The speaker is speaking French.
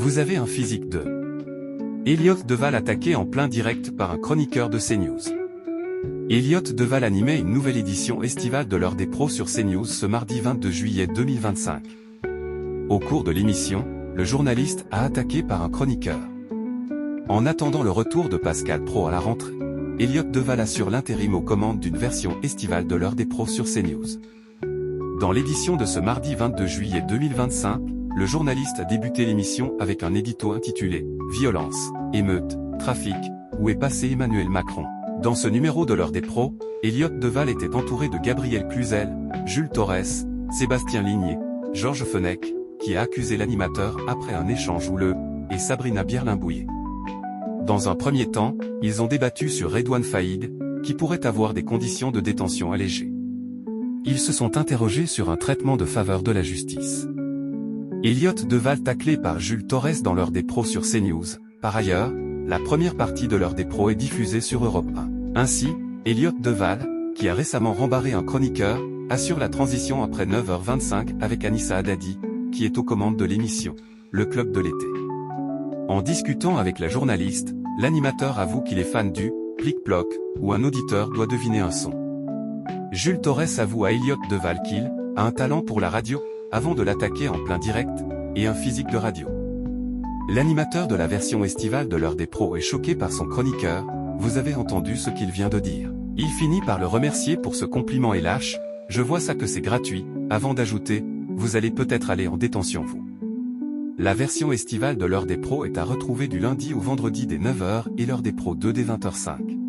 Vous avez un physique de... Elliott Deval attaqué en plein direct par un chroniqueur de CNews. Elliott Deval animait une nouvelle édition estivale de l'heure des pros sur CNews ce mardi 22 juillet 2025. Au cours de l'émission, le journaliste a attaqué par un chroniqueur. En attendant le retour de Pascal Praud à la rentrée, Elliott Deval assure l'intérim aux commandes d'une version estivale de l'heure des pros sur CNews. Dans l'édition de ce mardi 22 juillet 2025, le journaliste a débuté l'émission avec un édito intitulé « Violence, émeute, trafic, où est passé Emmanuel Macron ?» Dans ce numéro de l'heure des pros, Elliott Deval était entouré de Gabriel Cluzel, Jules Torres, Sébastien Ligné, Georges Fenech, qui a accusé l'animateur après un échange houleux, et Sabrina Bierlin-Bouillet. Dans un premier temps, ils ont débattu sur Redouane Faïd, qui pourrait avoir des conditions de détention allégées. Ils se sont interrogés sur un traitement de faveur de la justice. Elliott Deval taclé par Jules Torres dans l'heure des pros sur CNews. Par ailleurs, la première partie de l'heure des pros est diffusée sur Europe 1. Ainsi, Elliott Deval, qui a récemment rembarré un chroniqueur, assure la transition après 9h25 avec Anissa Haddadi, qui est aux commandes de l'émission « Le Club de l'été ». En discutant avec la journaliste, l'animateur avoue qu'il est fan du « plic-ploc » où un auditeur doit deviner un son. Jules Torres avoue à Elliott Deval qu'il a un talent pour la radio, avant de l'attaquer en plein direct, et un physique de radio. L'animateur de la version estivale de l'heure des pros est choqué par son chroniqueur, vous avez entendu ce qu'il vient de dire. Il finit par le remercier pour ce compliment et lâche, je vois ça que c'est gratuit, avant d'ajouter, vous allez peut-être aller en détention vous. La version estivale de l'heure des pros est à retrouver du lundi au vendredi dès 9h et l'heure des pros 2 dès 20h05.